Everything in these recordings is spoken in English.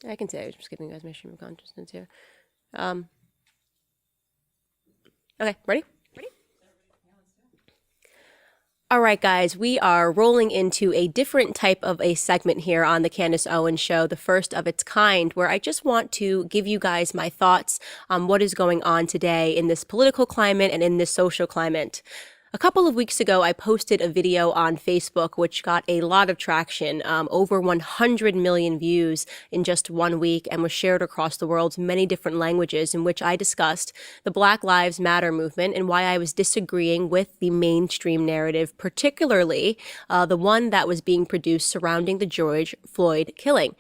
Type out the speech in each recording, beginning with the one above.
I can say I was just giving you guys my stream of consciousness here. Okay, ready? All right, guys, we are rolling into a different type of a segment here on the Candice Owens Show, the first of its kind, where I just want to give you guys my thoughts on what is going on today in this political climate and in this social climate. A couple of weeks ago, I posted a video on Facebook, which got a lot of traction, over 100 million views in just 1 week, and was shared across the world's many different languages, in which I discussed the Black Lives Matter movement and why I was disagreeing with the mainstream narrative, particularly the one that was being produced surrounding the George Floyd killing.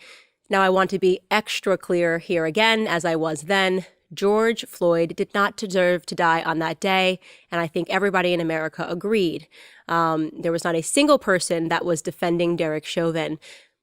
Now, I want to be extra clear here again, as I was then. George Floyd did not deserve to die on that day, and I think everybody in America agreed. There was not a single person that was defending Derek Chauvin.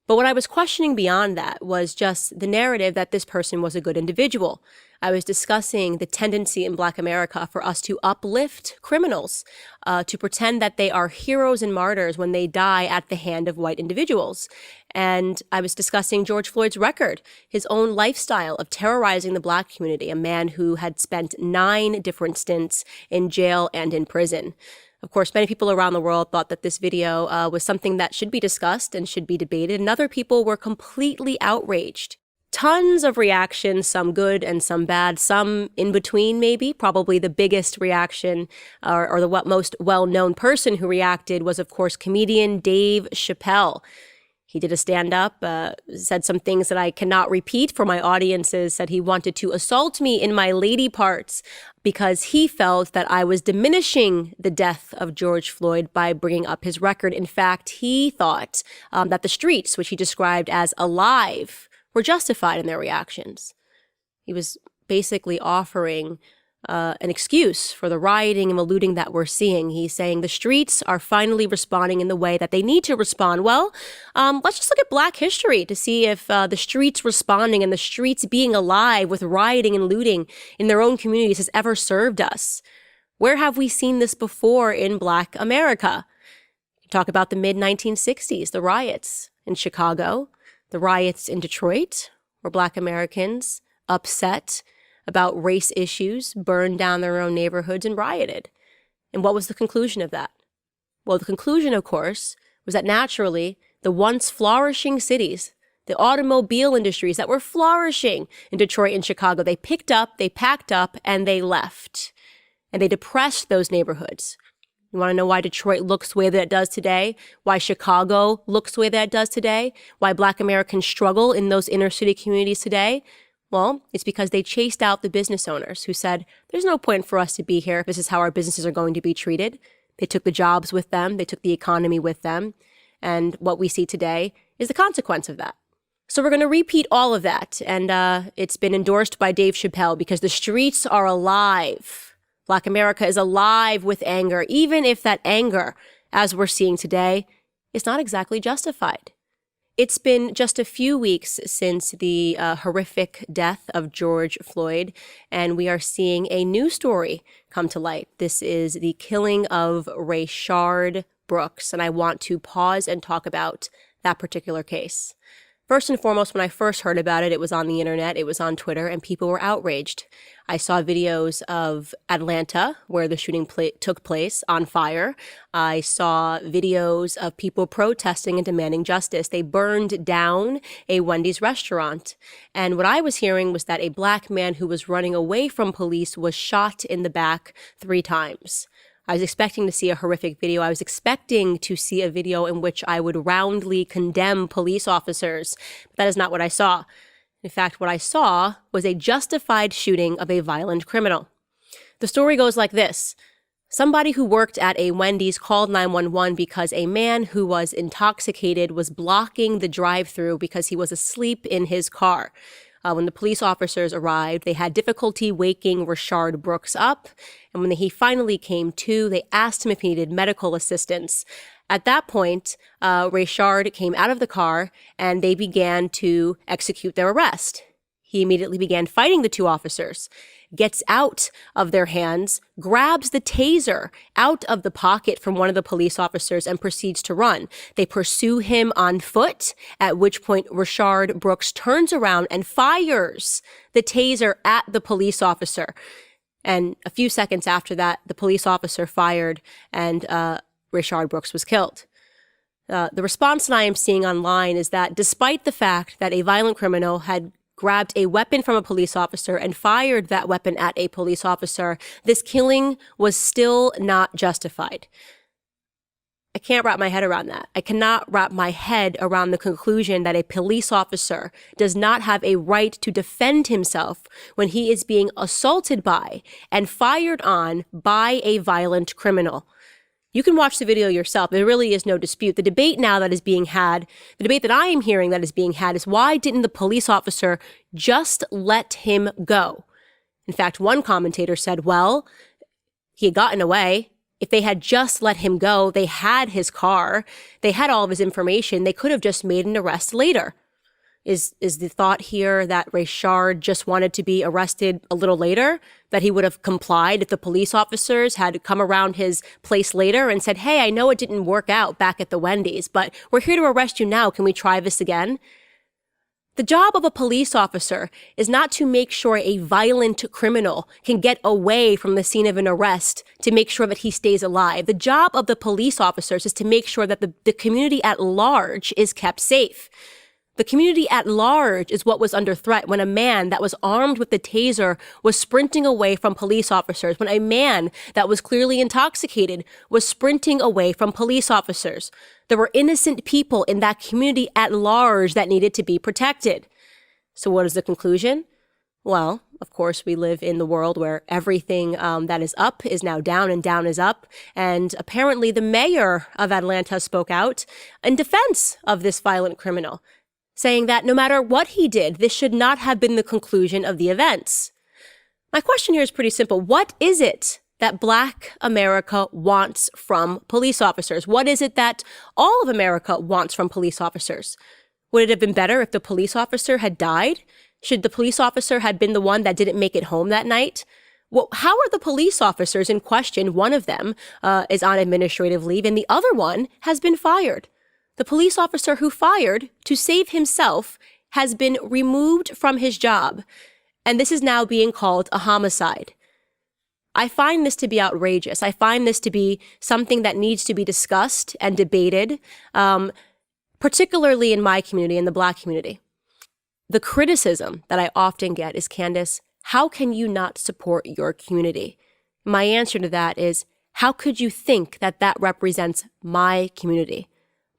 But what I was questioning beyond that was just the narrative that this person was a good individual. I was discussing the tendency in Black America for us to uplift criminals, to pretend that they are heroes and martyrs when they die at the hand of white individuals. And I was discussing George Floyd's record, his own lifestyle of terrorizing the Black community, a man who had spent 9 different stints in jail and in prison. Of course, many people around the world thought that this video was something that should be discussed and should be debated, and other people were completely outraged. Tons of reactions, some good and some bad, some in between maybe. Probably the biggest reaction or the most well-known person who reacted was, of course, comedian Dave Chappelle. He did a stand-up, said some things that I cannot repeat for my audiences, said he wanted to assault me in my lady parts because he felt that I was diminishing the death of George Floyd by bringing up his record. In fact, he thought that the streets, which he described as alive, were justified in their reactions. He was basically offering an excuse for the rioting and looting that we're seeing. He's saying the streets are finally responding in the way that they need to respond. Well, let's just look at Black history to see if the streets responding and the streets being alive with rioting and looting in their own communities has ever served us. Where have we seen this before in Black America? Talk about the mid-1960s, the riots in Chicago, the riots in Detroit, where Black Americans upset about race issues, burned down their own neighborhoods and rioted. And what was the conclusion of that? Well, the conclusion, of course, was that naturally, the once flourishing cities, the automobile industries that were flourishing in Detroit and Chicago, they picked up, they packed up, and they left. And they depressed those neighborhoods. You want to know why Detroit looks the way that it does today? Why Chicago looks the way that it does today? Why Black Americans struggle in those inner city communities today? Well, it's because they chased out the business owners who said, there's no point for us to be here if this is how our businesses are going to be treated. They took the jobs with them. They took the economy with them. And what we see today is the consequence of that. So we're going to repeat all of that. And it's been endorsed by Dave Chappelle because the streets are alive. Black America is alive with anger, even if that anger, as we're seeing today, is not exactly justified. It's been just a few weeks since the horrific death of George Floyd, and we are seeing a new story come to light. This is the killing of Rayshard Brooks, and I want to pause and talk about that particular case. First and foremost, when I first heard about it, it was on the internet, it was on Twitter, and people were outraged. I saw videos of Atlanta, where the shooting took place, on fire. I saw videos of people protesting and demanding justice. They burned down a Wendy's restaurant. And what I was hearing was that a Black man who was running away from police was shot in the back 3 times. I was expecting to see a horrific video. I was expecting to see a video in which I would roundly condemn police officers. But that is not what I saw. In fact, what I saw was a justified shooting of a violent criminal. The story goes like this. Somebody who worked at a Wendy's called 911 because a man who was intoxicated was blocking the drive-thru because he was asleep in his car. When the police officers arrived, they had difficulty waking Rayshard Brooks up. And when he finally came to, they asked him if he needed medical assistance. At that point, Rayshard came out of the car and they began to execute their arrest. He immediately began fighting the two officers, gets out of their hands, grabs the taser out of the pocket from one of the police officers and proceeds to run. They pursue him on foot, at which point Rayshard Brooks turns around and fires the taser at the police officer. And a few seconds after that, the police officer fired and Rayshard Brooks was killed. The response that I am seeing online is that despite the fact that a violent criminal had grabbed a weapon from a police officer and fired that weapon at a police officer, this killing was still not justified. I can't wrap my head around that. I cannot wrap my head around the conclusion that a police officer does not have a right to defend himself when he is being assaulted by and fired on by a violent criminal. You can watch the video yourself. There really is no dispute. The debate now that is being had, the debate that I am hearing that is being had is why didn't the police officer just let him go? In fact, one commentator said, well, he had gotten away. If they had just let him go, they had his car, they had all of his information, they could have just made an arrest later. Is the thought here that Rayshard just wanted to be arrested a little later? That he would have complied if the police officers had come around his place later and said, hey, I know it didn't work out back at the Wendy's, but we're here to arrest you now. Can we try this again? The job of a police officer is not to make sure a violent criminal can get away from the scene of an arrest to make sure that he stays alive. The job of the police officers is to make sure that the community at large is kept safe. The community at large is what was under threat when a man that was armed with the taser was sprinting away from police officers, when a man that was clearly intoxicated was sprinting away from police officers. There were innocent people in that community at large that needed to be protected. So what is the conclusion? Well, of course, we live in the world where everything that is up is now down and down is up. And apparently the mayor of Atlanta spoke out in defense of this violent criminal, saying that no matter what he did, this should not have been the conclusion of the events. My question here is pretty simple. What is it that Black America wants from police officers? What is it that all of America wants from police officers? Would it have been better if the police officer had died? Should the police officer had been the one that didn't make it home that night? Well, how are the police officers in question? One of them is on administrative leave and the other one has been fired. The police officer who fired to save himself has been removed from his job, and this is now being called a homicide. I find this to be outrageous. I find this to be something that needs to be discussed and debated, particularly in my community, in the Black community. The criticism that I often get is, Candice, how can you not support your community? My answer to that is, how could you think that that represents my community?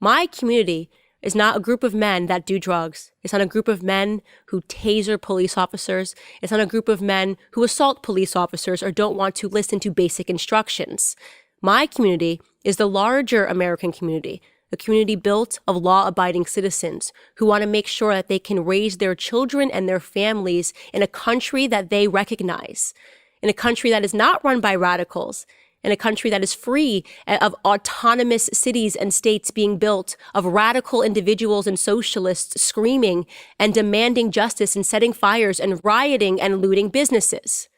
My community is not a group of men that do drugs. It's not a group of men who taser police officers. It's not a group of men who assault police officers or don't want to listen to basic instructions. My community is the larger American community, a community built of law-abiding citizens who want to make sure that they can raise their children and their families in a country that they recognize, in a country that is not run by radicals, in a country that is free of autonomous cities and states being built, of radical individuals and socialists screaming and demanding justice and setting fires and rioting and looting businesses.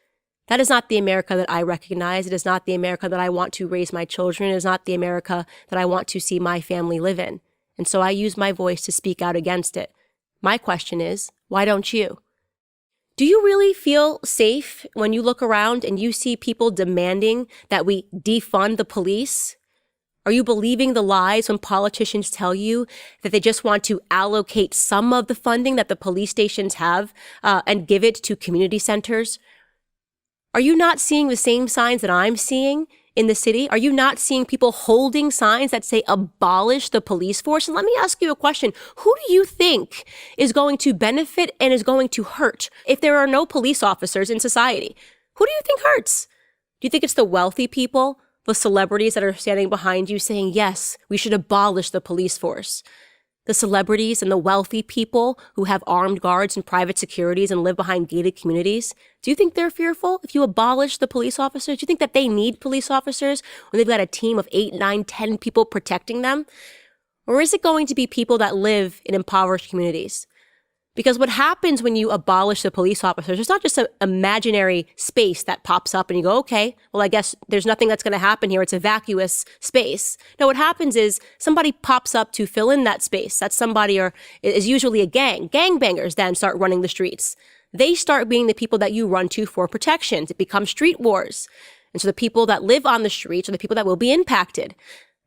That is not the America that I recognize. It is not the America that I want to raise my children. It is not the America that I want to see my family live in. And so I use my voice to speak out against it. My question is, why don't you? Do you really feel safe when you look around and you see people demanding that we defund the police? Are you believing the lies when politicians tell you that they just want to allocate some of the funding that the police stations have and give it to community centers? Are you not seeing the same signs that I'm seeing in the city? Are you not seeing people holding signs that say abolish the police force? And let me ask you a question. Who do you think is going to benefit and is going to hurt if there are no police officers in society? Who do you think hurts? Do you think it's the wealthy people, the celebrities that are standing behind you saying, yes, we should abolish the police force? The celebrities and the wealthy people who have armed guards and private securities and live behind gated communities, do you think they're fearful if you abolish the police officers? Do you think that they need police officers when they've got a team of 8, 9, 10 people protecting them? Or is it going to be people that live in impoverished communities? Because what happens when you abolish the police officers, it's not just an imaginary space that pops up and you go, okay, well, I guess there's nothing that's going to happen here. It's a vacuous space. No, what happens is somebody pops up to fill in that space. That's somebody or is usually a gang. Gangbangers then start running the streets. They start being the people that you run to for protections. It becomes street wars. And so the people that live on the streets are the people that will be impacted.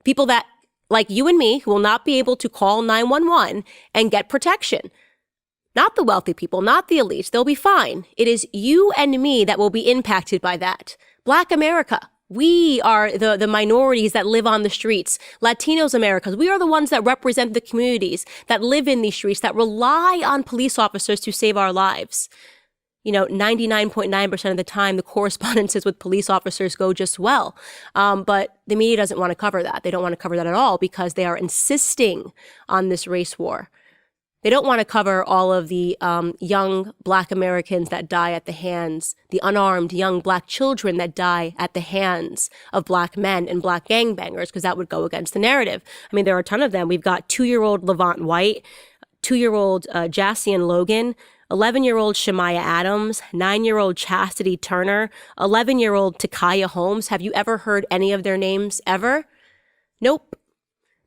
People that, like you and me, who will not be able to call 911 and get protection. Not the wealthy people, not the elites. They'll be fine. It is you and me that will be impacted by that. Black America. We are the minorities that live on the streets. Latinos Americas. We are the ones that represent the communities that live in these streets, that rely on police officers to save our lives. 99.9% of the time, the correspondences with police officers go just well. But the media doesn't want to cover that. They don't want to cover that at all because they are insisting on this race war. They don't want to cover all of the young Black Americans that die at the hands, the unarmed young Black children that die at the hands of Black men and Black gangbangers, because that would go against the narrative. I mean, there are a ton of them. We've got 2-year-old Levant White, 2-year-old Jassian Logan, 11-year-old Shemaya Adams, 9-year-old Chastity Turner, 11-year-old Takaya Holmes. Have you ever heard any of their names ever? Nope.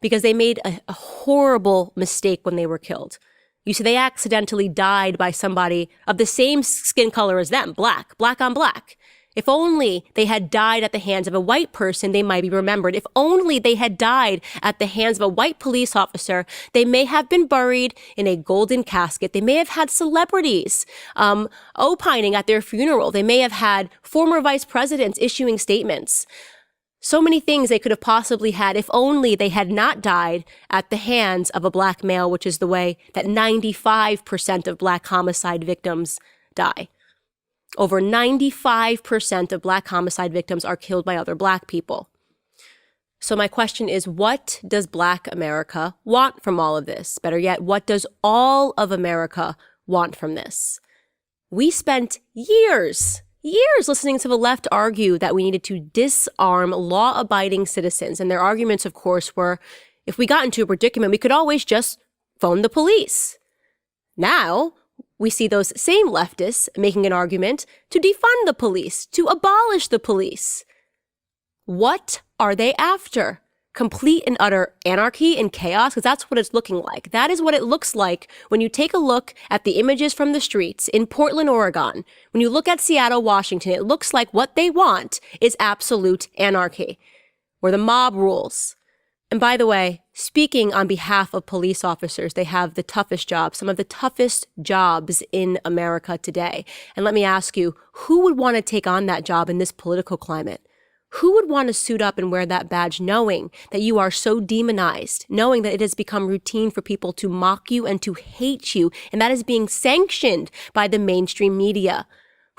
Because they made a horrible mistake when they were killed. You see, they accidentally died by somebody of the same skin color as them, black on black. If only they had died at the hands of a white person, they might be remembered. If only they had died at the hands of a white police officer, they may have been buried in a golden casket. They may have had celebrities opining at their funeral. They may have had former vice presidents issuing statements. So many things they could have possibly had if only they had not died at the hands of a Black male, which is the way that 95% of Black homicide victims die. Over 95% of Black homicide victims are killed by other Black people. So my question is, what does Black America want from all of this? Better yet, what does all of America want from this? We spent years listening to the left argue that we needed to disarm law-abiding citizens. And their arguments, of course, were, if we got into a predicament, we could always just phone the police. Now, we see those same leftists making an argument to defund the police, to abolish the police. What are they after? Complete and utter anarchy and chaos? Because that's what it's looking like. That is what it looks like when you take a look at the images from the streets in Portland, Oregon. When you look at Seattle, Washington, it looks like what they want is absolute anarchy, where the mob rules. And by the way, speaking on behalf of police officers, they have the toughest jobs, some of the toughest jobs in America today. And let me ask you, who would want to take on that job in this political climate? Who would want to suit up and wear that badge knowing that you are so demonized, knowing that it has become routine for people to mock you and to hate you, and that is being sanctioned by the mainstream media?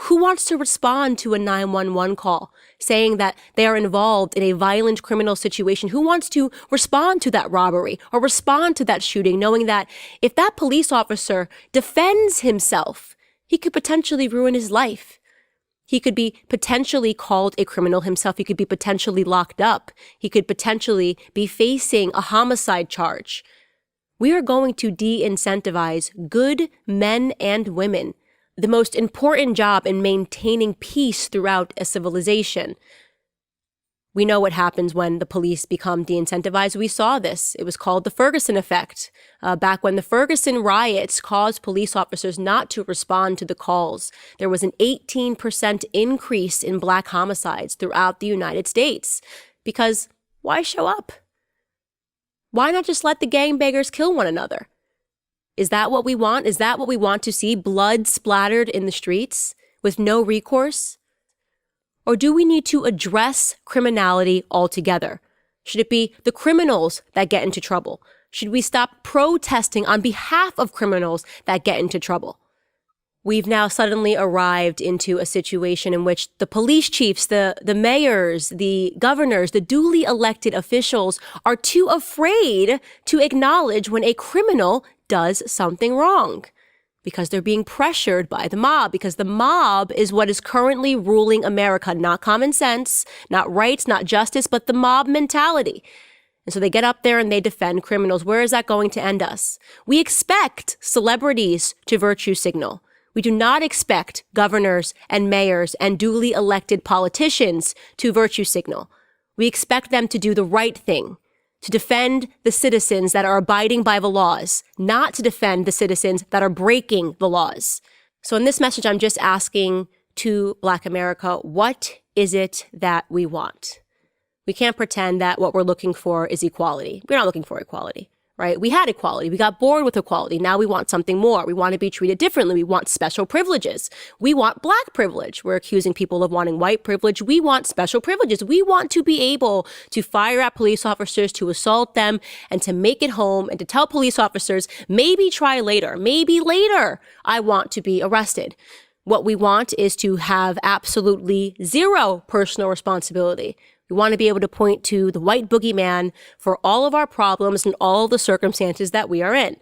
Who wants to respond to a 911 call saying that they are involved in a violent criminal situation? Who wants to respond to that robbery or respond to that shooting, knowing that if that police officer defends himself, he could potentially ruin his life? He could be potentially called a criminal himself. He could be potentially locked up. He could potentially be facing a homicide charge. We are going to de-incentivize good men and women, the most important job in maintaining peace throughout a civilization. We know what happens when the police become de-incentivized. We saw this. It was called the Ferguson effect. Back when the Ferguson riots caused police officers not to respond to the calls, there was an 18% increase in Black homicides throughout the United States. Because why show up? Why not just let the gangbangers kill one another? Is that what we want? Is that what we want to see? Blood splattered in the streets with no recourse? Or do we need to address criminality altogether? Should it be the criminals that get into trouble? Should we stop protesting on behalf of criminals that get into trouble? We've now suddenly arrived into a situation in which the police chiefs, the mayors, the governors, the duly elected officials are too afraid to acknowledge when a criminal does something wrong. Because they're being pressured by the mob, because the mob is what is currently ruling America, not common sense, not rights, not justice, but the mob mentality. And so they get up there and they defend criminals. Where is that going to end us? We expect celebrities to virtue signal. We do not expect governors and mayors and duly elected politicians to virtue signal. We expect them to do the right thing, to defend the citizens that are abiding by the laws, not to defend the citizens that are breaking the laws. So in this message, I'm just asking to Black America, what is it that we want? We can't pretend that what we're looking for is equality. We're not looking for equality, right? We had equality. We got bored with equality. Now we want something more. We want to be treated differently. We want special privileges. We want Black privilege. We're accusing people of wanting white privilege. We want special privileges. We want to be able to fire at police officers, to assault them, and to make it home, and to tell police officers, maybe try later. Maybe later I want to be arrested. What we want is to have absolutely zero personal responsibility. We want to be able to point to the white boogeyman for all of our problems and all the circumstances that we are in.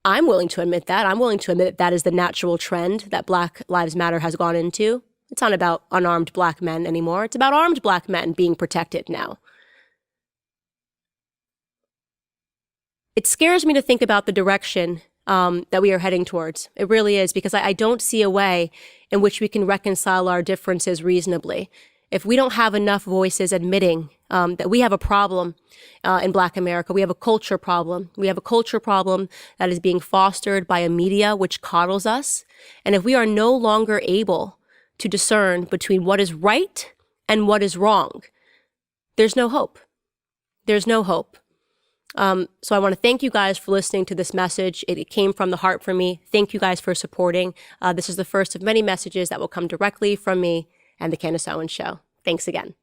I'm willing to admit that. I'm willing to admit that that is the natural trend that Black Lives Matter has gone into. It's not about unarmed Black men anymore. It's about armed Black men being protected now. It scares me to think about the direction that we are heading towards. It really is, because I don't see a way in which we can reconcile our differences reasonably. If we don't have enough voices admitting that we have a problem in Black America, we have a culture problem. We have a culture problem that is being fostered by a media which coddles us. And if we are no longer able to discern between what is right and what is wrong, there's no hope. There's no hope. So I want to thank you guys for listening to this message. It came from the heart for me. Thank you guys for supporting. This is the first of many messages that will come directly from me and the Candice Owens Show. Thanks again.